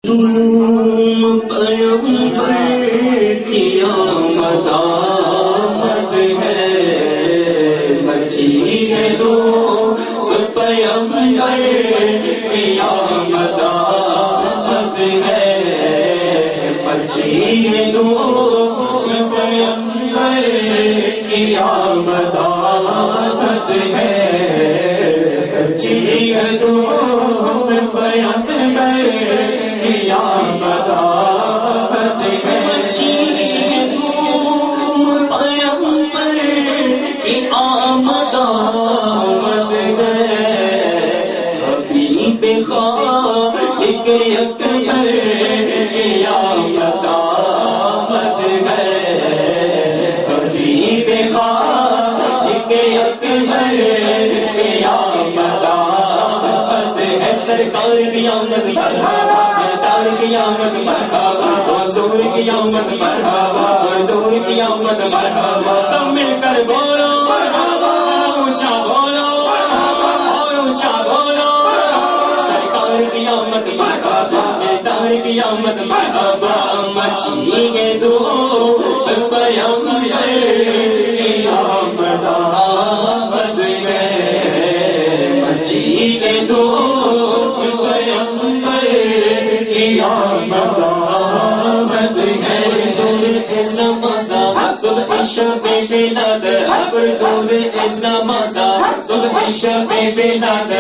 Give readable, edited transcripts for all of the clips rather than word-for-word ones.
تم پیغمبر کی آمد آمد ہے، بچی ہے تو پیغمبر کی آمد آمد ہے، بچی ہے تو پیغمبر کی آمد آمد ہے، بچی ہے تو پیغمبر کی آمد آمد ہے، پیغمبر کی آمد آمد ہے، حبیب خالق اکبر کی آمد آمد ہے، حبیب خالق اکبر کی آمد آمد ہے، سرکار کی آمد کی آمد مرحبا، حضور کی آمد مرحبا، دور کی آمد مرحبا، سب مل کر بولو مرحبا، اونچا بولو اور اونچا بولو، سرکار کی آمد مرحبا، دار کی آمد مرحبا، مچی کے دو پیغمبر کی آمد آمد ہے، مچی کے دو پیغمبر کی آمد آمد ہے، دور ایسا مزہ صبح شب بلاد، پر دور ایسا مزہ صبح شب بلاد،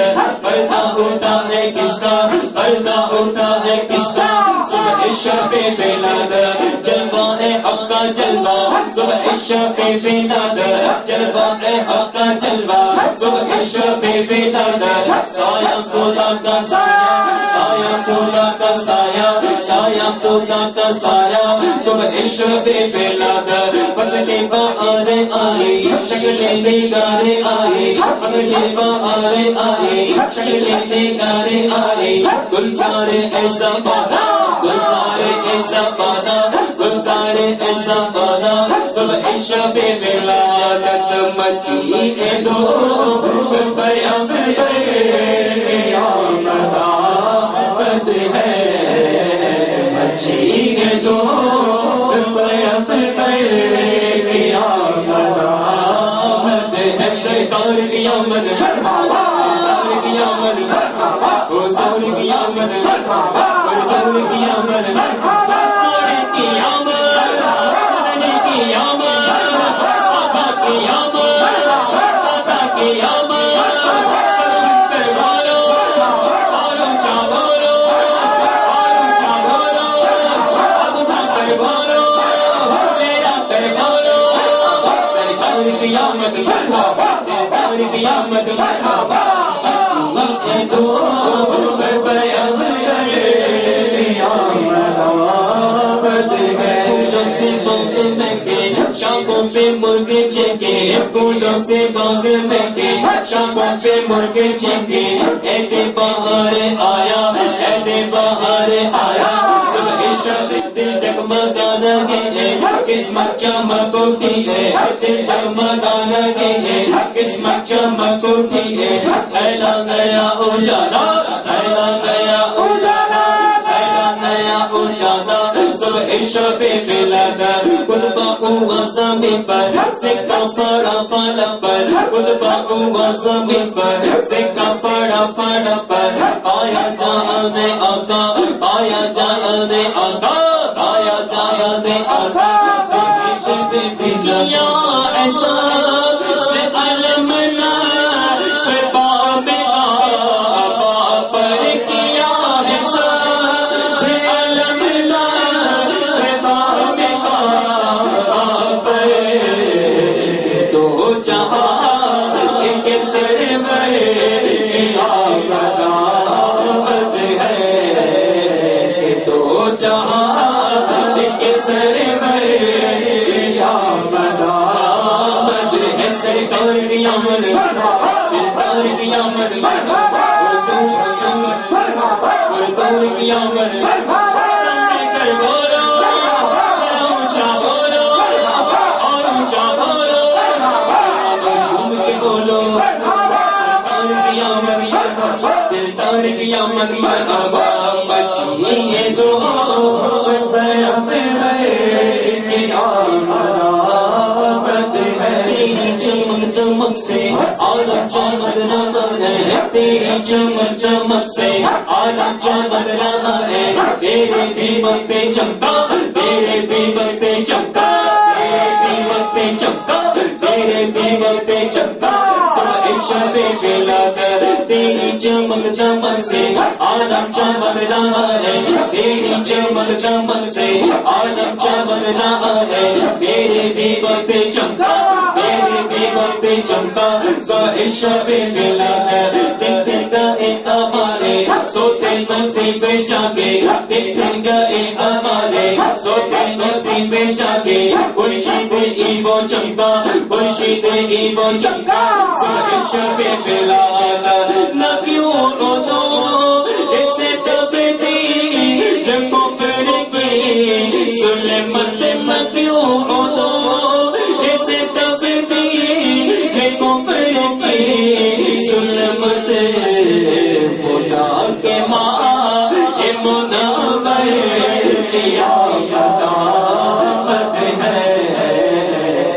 پردہ اٹھا ہے کس کا، پردہ اٹھا ہے کس کا، صبح شب بلاد، جلوہ ہے حق کا جلوہ، صبح شب بلاد، جلوہ ہے حق کا جلوہ، صبح شب بلاد، سایہ سودا کا سایہ، سایہ سودا کا سایہ، سایہ سودا کا سایہ، صبح شب بلاد، فصل بہار آئی، شکلیں نگارے آئی، فصل بہار آئی، شکلیں نگارے آئی، گلزار ایسا بازا، گلزار ایسا بازا، گلزار ایسا بازا، صبح شب ولادت مچی ہے دو پیغمبر کی آمد آمد ہے، مچی ہے دو پیغمبر کی آمد آمد ہے، سرکار کی آمد مرحبا، دار کی آمد مرحبا، حضور کی آمد مرحبا، دور کی آمد مرحبا، سونے کی آمد، مدنی کی آمد، آقا کی آمد، آقا کی آمد، سب مل کر بولو اور اونچا بولو اور اونچا بولو، ہاتھ اٹھا کر بولو میرا کر بولو، سرکار کی آمد مرحبا، دار کی آمد مرحبا، بچی دو پیغمبر کی آمد آمد ہے، پھولوں سے باغ مہکے شاخوں پہ مرغے چہکے، پھولوں سے باغ مہکے شاخوں پہ مرغے چہکے، عید بہار آیا، عید بہار آیا، صبح شب دل جگمگانا ہے، قسمت چمک اٹھی ہے، دل جگمگانا ہے، قسمت چمک اٹھی ہے، پھیلا گیا اجالا، پھیلا گیا اجالا، پھیلا گیا اجالا، صبح شب ولاد، خطبہ ہوا زمین پر، سکہ پڑا پڑا پر، خطبہ ہوا زمین پر، سکہ پڑا پڑا پر، آیا جان آقا، آیا جان آقا، آیا جان آقا، کیا ایسا سے علم لا باب آقا پر، کیا ایسا سے علم لا باب آقا پر، دو جہاں کے سرور کی آمد آمد ہے، دو جہاں کے سرور کی آمد آمد ہے، سرکار کی آمد مرحبا، دلدار کی آمد مرحبا، حضور مرحبا، دور کی آمد مرحبا، سب مل کر بولو ذرا اونچا بولو اور اونچا بولو، جھوم کے بولو سرکار کی آمد مرحبا، دلدار کی آمد مرحبا، سچی یہ دعا چمک چمک سے عالم چمک رہا ہے، تیری چمک چمک سے عالم چمک رہا ہے، تیرے بھی وقت چمکا، تیرے بھی وقت چمکا، تیرے بھی وقت چمکا، تیرے بھی وقت چمکا، شب شلاتر تیری چمک چمک سے عالم چمک رہا ہے، تیری چمک چمک سے عالم چمک رہا ہے، تیرے بھی وقت چمکا، تیرے بھی وقت چمکا، شب شلاتر دیکھ گئے ہمارے سوتے نصیبے جاگے، دیکھ گئے ہمارے سوتے نصیبے جاگے، خورشید ہی وہ چمکا، خورشید ہی وہ چمکا، شب شلاتر نہ کیوں رو اسے تصدیق کفر کی ظلمت نہ کیوں رو اسے تصدیق کفر کی ظلمت خدا کے ماں یہ منور کیا قیامت ہے،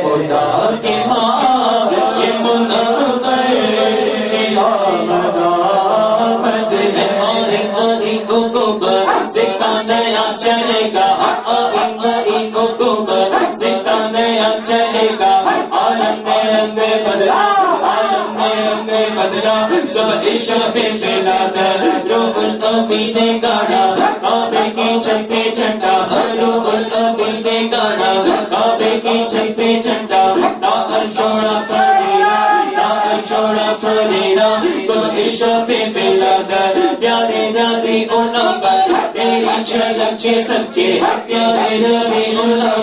خدا کے ماں یہ منور نیا چلے گا، سکہ نیا چلے گا، عالم نے رنگ بدلا، عالم نے رنگ بدلا، سب شب شلاتر روح الامین نے گاڑا، کعبے کی چھت پہ جھنڈا، روح الامین نے گاڑا، کعبے کی چھت پہ جھنڈا، داغر چھوڑا فریرا، داغر چھوڑا فریرا، سب شب شلاتر پیارے نبی پر تیری جھلک سے سچے، پیارے نبی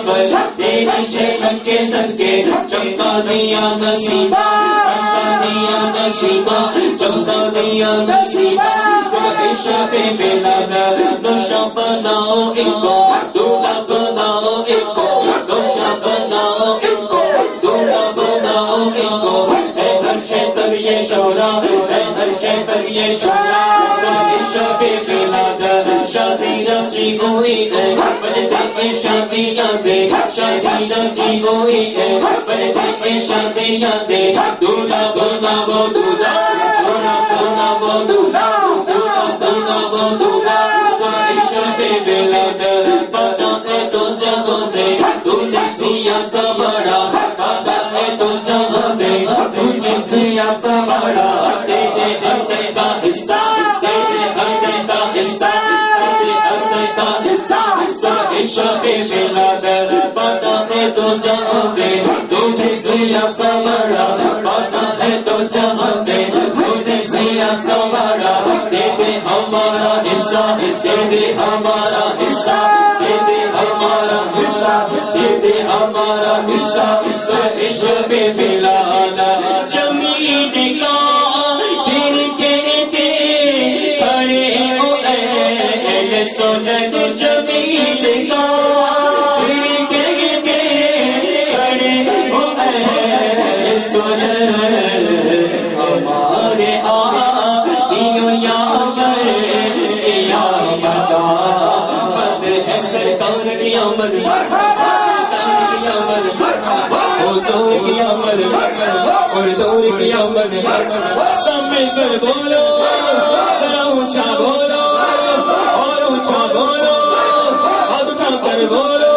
پر تیری جھلک سے سچے، چمکا دیا نصیبہ، چمکا دیا نصیبہ، چمکا دیا نصیبہ، شب شلاتر دوشا بناؤ ان کو، دولہا بناؤ ان کو، دوشا بناؤ ان کو، دولہا بناؤ ان کو، اے ہر شے پر یہ شورا، اے ہر شے پر یہ شورا، شب شلاتر شادی رچی ہوئی ہے، بجتے شادی یادیں، شادی رچی ہوئی ہے، بجتے شادی یادیں، دولہا بناؤ دولہا، دولہا بناؤ دولہا، دولہا بناؤ دولہا، شب شلاتر بڑا ہے تو جہاں دے، تو نے سیا سا بڑا، بڑا ہے تو جہاں دے، تو نے سیا سا بڑا، دے دے حصے کا حصہ، شب شلاتر بڑا ہے تو جہاں دے، تو نے سیا سا بڑا، بڑا ہے تو جہاں دے، تو نے سیا سا بڑا، دے دے ہمارا حصہ، دے دے ہمارا حصہ، دے دے ہمارا حصہ، دے دے ہمارا حصہ، شب شلاتر جمیل کا دل کے کھڑے ہو اے سنت جمیل کا دل کے کھڑے ہو اے سنت ہمارے آئیو یامر یا مدامت ہے سرکار کی آمد، حضور کی آمد اور دور کی آمد، سب میں سر بولو، ذرا اونچا بولو اور اونچا بولو، ہاتھ اٹھا کر بولو،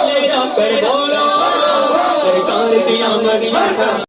لینا کر بولو، سرکار کی آمد۔